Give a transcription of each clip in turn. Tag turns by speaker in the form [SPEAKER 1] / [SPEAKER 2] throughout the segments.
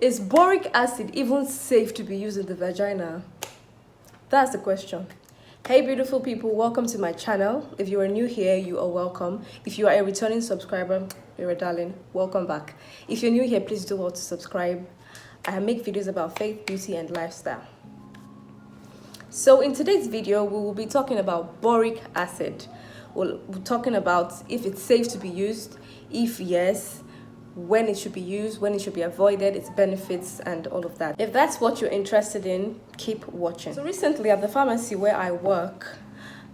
[SPEAKER 1] Is boric acid even safe to be used in the vagina? That's the question. Hey beautiful people, welcome to my channel. If you are new here, you are welcome. If you are a returning subscriber, you're a darling, welcome back. If you're new here, please do well to subscribe. I make videos about faith, beauty and lifestyle. So in today's video, we will be talking about boric acid. We're talking about if it's safe to be used, if yes, when it should be used, when it should be avoided, its benefits and all of that. If that's what you're interested in, keep watching. So recently at the pharmacy where I work,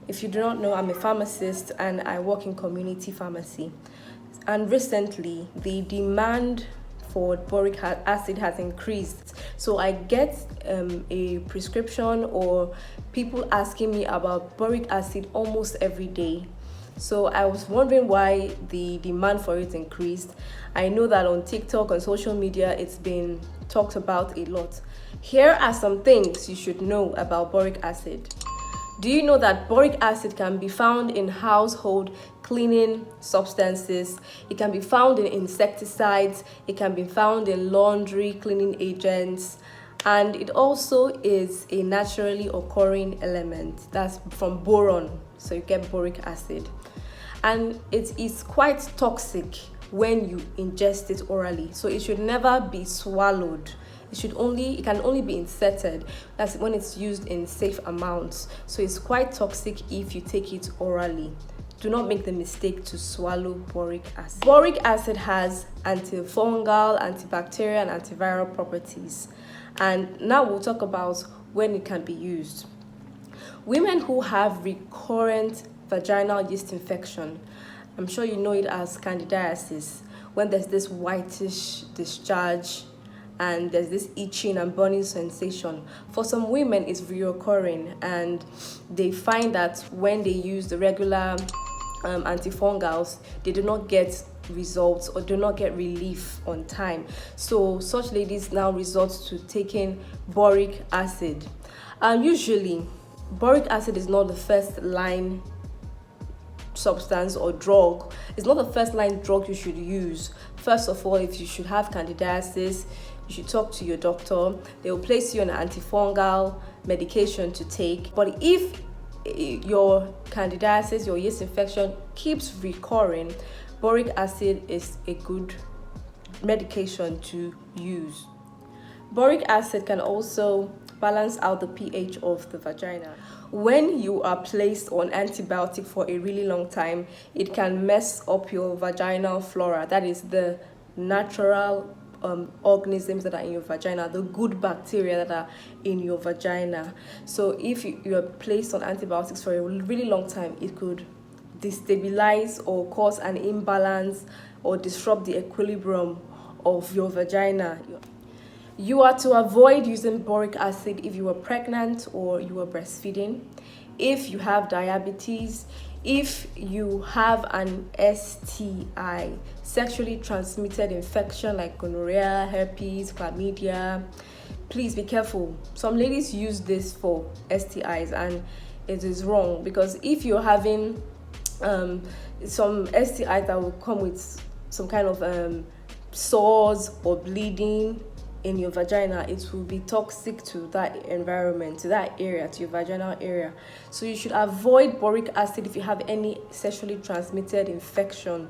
[SPEAKER 1] if you do not know, I'm a pharmacist and I work in community pharmacy. And recently the demand for boric acid has increased. So I get a prescription or people asking me about boric acid almost every day. So I was wondering why the demand for it increased. I know that on TikTok, on social media, it's been talked about a lot. Here are some things you should know about boric acid. Do you know that boric acid can be found in household cleaning substances? It can be found in insecticides. It can be found in laundry cleaning agents. And it also is a naturally occurring element. That's from boron. So you get boric acid. And it is quite toxic when you ingest it orally. So it should never be swallowed. It can only be inserted. That's when it's used in safe amounts. So it's quite toxic if you take it orally. Do not make the mistake to swallow boric acid. Boric acid has antifungal, antibacterial, and antiviral properties. And now we'll talk about when it can be used. Women who have recurrent vaginal yeast infection, I'm sure you know it as candidiasis, when there's this whitish discharge and there's this itching and burning sensation. For some women, it's reoccurring and they find that when they use the regular antifungals, they do not get results or do not get relief on time. So such ladies now resort to taking boric acid. Usually, boric acid is not the first line substance or drug. It's not the first line drug you should use. First of all, if you should have candidiasis, you should talk to your doctor. They will place you on an antifungal medication to take. But if your candidiasis, your yeast infection keeps recurring, boric acid is a good medication to use. Boric acid can also balance out the pH of the vagina. When you are placed on antibiotic for a really long time, it can mess up your vaginal flora. That is the natural organisms that are in your vagina, the good bacteria that are in your vagina. So if you are placed on antibiotics for a really long time, it could destabilize or cause an imbalance or disrupt the equilibrium of your vagina. You are to avoid using boric acid if you are pregnant or you are breastfeeding, if you have diabetes, if you have an STI, sexually transmitted infection like gonorrhea, herpes, chlamydia. Please be careful. Some ladies use this for STIs and it is wrong, because if you're having some STIs that will come with some kind of sores or bleeding in your vagina, it will be toxic to that environment, to that area, to your vaginal area. So you should avoid boric acid if you have any sexually transmitted infection.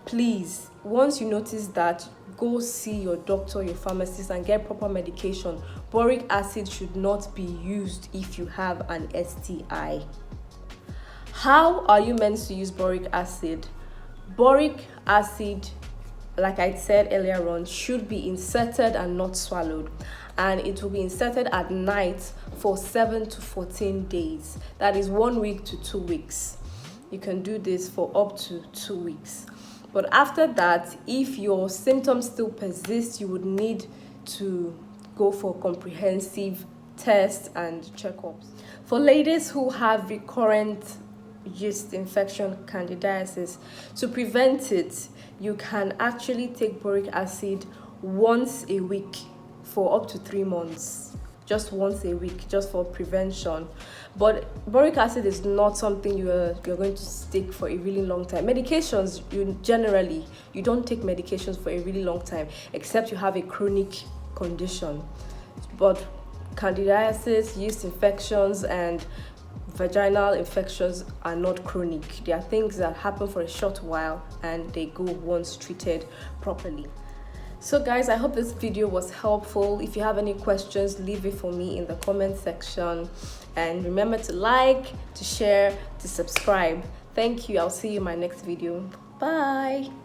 [SPEAKER 1] Please, once you notice that, go see your doctor, your pharmacist and get proper medication. Boric acid should not be used if you have an STI. How are you meant to use boric acid? Boric acid, like I said earlier on, should be inserted and not swallowed, and it will be inserted at night for 7 to 14 days. That is 1 week to 2 weeks. You can do this for up to 2 weeks. But after that, if your symptoms still persist, you would need to go for comprehensive tests and checkups. For ladies who have recurrent yeast infection, candidiasis, to prevent it, you can actually take boric acid once a week for up to 3 months. Just once a week, just for prevention. But boric acid is not something you're going to take for a really long time. Medications, you don't take medications for a really long time, except you have a chronic condition. But candidiasis, yeast infections, and vaginal infections are not chronic. They are things that happen for a short while and they go once treated properly. So guys, I hope this video was helpful. If you have any questions, leave it for me in the comment section, and remember to like, to share, to subscribe. Thank you. I'll see you in my next video. Bye.